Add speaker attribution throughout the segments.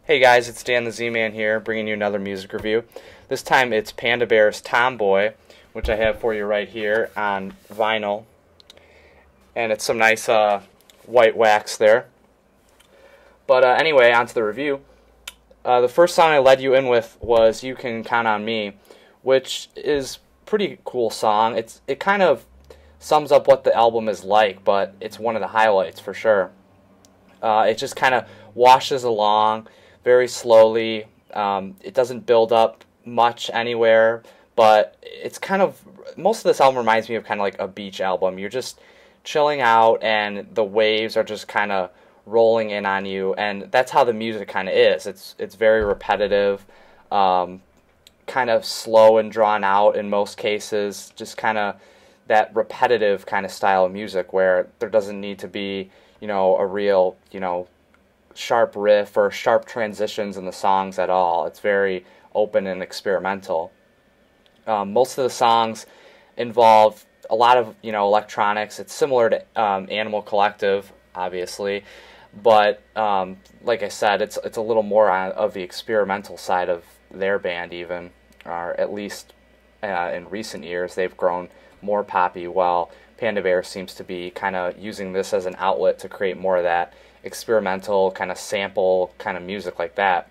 Speaker 1: Hey guys, it's Dan the Z-Man here, bringing you another music review. This time it's Panda Bear's Tomboy, which I have for you right here on vinyl. And it's some nice white wax there. But anyway, on to the review. The first song I led you in with was You Can Count on Me, which is a pretty cool song. It kind of sums up what the album is like, but it's one of the highlights for sure. It just kind of washes along very slowly. It doesn't build up much anywhere, but it's kind of, most of this album reminds me of kind of like a beach album. You're just chilling out and the waves are just kind of rolling in on you, and that's how the music kind of is. It's very repetitive, kind of slow and drawn out in most cases, just kind of that repetitive kind of style of music where there doesn't need to be, a real, sharp riff or sharp transitions in the songs at all. It's very open and experimental. Most of the songs involve a lot of electronics. It's similar to Animal Collective, obviously, but like I said, it's a little more of the experimental side of their band, even, or at least in recent years they've grown more poppy, while Panda Bear seems to be kind of using this as an outlet to create more of that experimental kind of sample kind of music like that.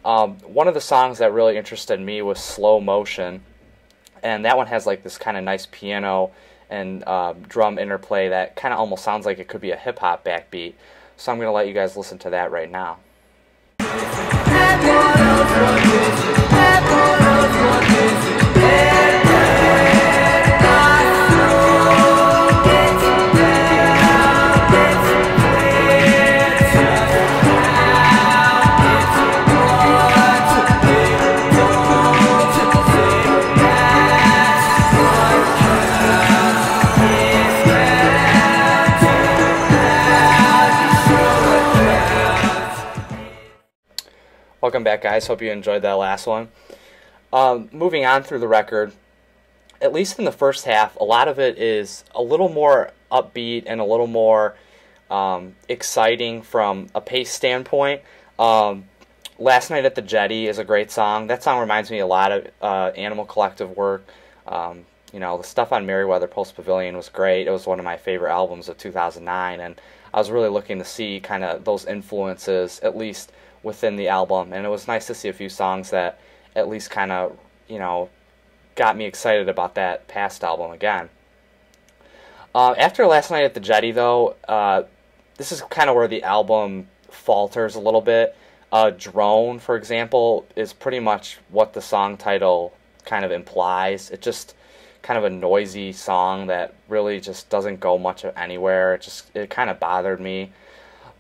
Speaker 1: One of the songs that really interested me was Slow Motion, and that one has like this kind of nice piano and drum interplay that kind of almost sounds like it could be a hip-hop backbeat. So I'm going to let you guys listen to that right now. Welcome back, guys. Hope you enjoyed that last one. Moving on through the record, at least in the first half, a lot of it is a little more upbeat and a little more exciting from a pace standpoint. Last Night at the Jetty is a great song. That song reminds me a lot of Animal Collective work. The stuff on Merriweather Post Pavilion was great. It was one of my favorite albums of 2009, and I was really looking to see kind of those influences, at least within the album, and it was nice to see a few songs that at least kind of, got me excited about that past album again. After Last Night at the Jetty, though, this is kind of where the album falters a little bit. Drone, for example, is pretty much what the song title kind of implies. It's just kind of a noisy song that really just doesn't go much anywhere. It kind of bothered me.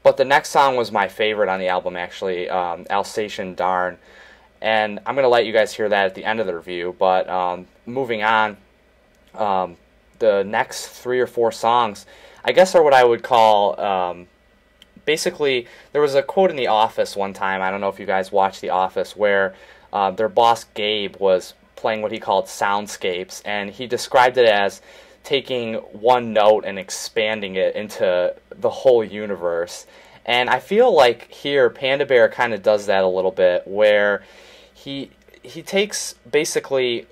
Speaker 1: But the next song was my favorite on the album, actually, Alsatian Darn. And I'm going to let you guys hear that at the end of the review. But moving on, the next 3 or 4 songs, I guess, are what I would call, basically, there was a quote in The Office one time, I don't know if you guys watched The Office, where their boss, Gabe, was playing what he called soundscapes. And he described it as taking one note and expanding it into the whole universe. And I feel like here Panda Bear kind of does that a little bit, where he takes basically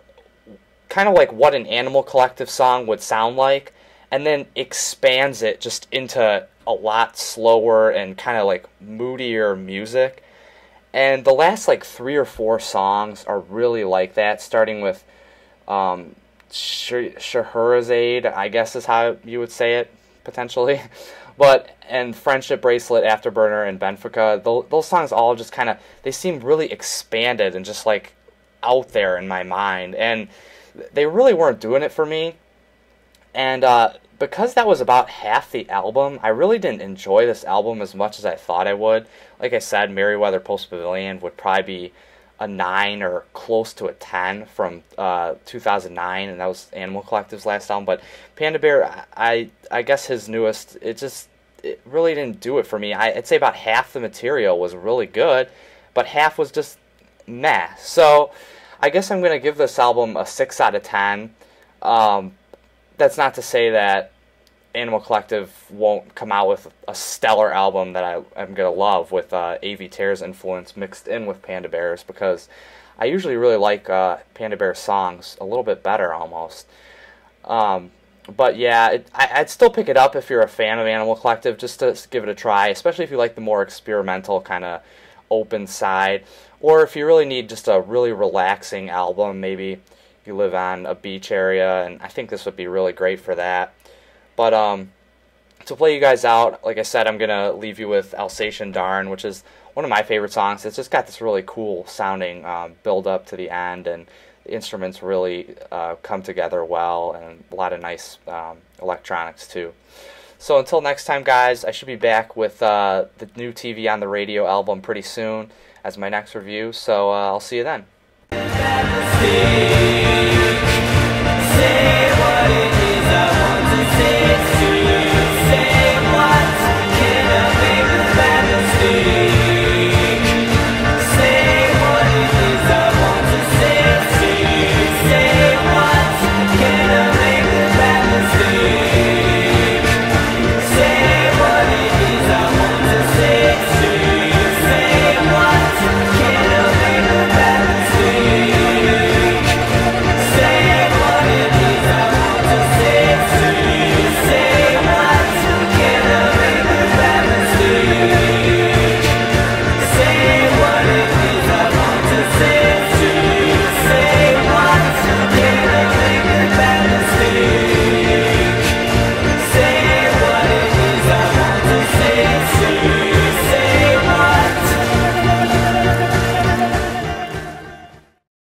Speaker 1: kind of like what an Animal Collective song would sound like, and then expands it just into a lot slower and kind of like moodier music. And the last like 3 or 4 songs are really like that, starting with Scheherazade, I guess is how you would say it, potentially. And Friendship Bracelet, Afterburner, and Benfica, those songs all just kind of, they seem really expanded and just like out there in my mind. And they really weren't doing it for me. And because that was about half the album, I really didn't enjoy this album as much as I thought I would. Like I said, Merriweather Post Pavilion would probably be a 9 or close to a 10 from 2009, and that was Animal Collective's last album. But Panda Bear, I guess his newest, it really didn't do it for me. I'd say about half the material was really good, but half was just meh. So I guess I'm going to give this album a 6 out of 10. That's not to say that Animal Collective won't come out with a stellar album that I'm going to love with A.V. Terror's influence mixed in with Panda Bear's, because I usually really like Panda Bear's songs a little bit better almost. But yeah, I'd still pick it up if you're a fan of Animal Collective, just to give it a try, especially if you like the more experimental kind of open side, or if you really need just a really relaxing album. Maybe you live on a beach area, and I think this would be really great for that. But to play you guys out, like I said, I'm going to leave you with Alsatian Darn, which is one of my favorite songs. It's just got this really cool sounding build up to the end, and the instruments really come together well, and a lot of nice electronics too. So until next time, guys, I should be back with the new TV on the Radio album pretty soon as my next review. So I'll see you then.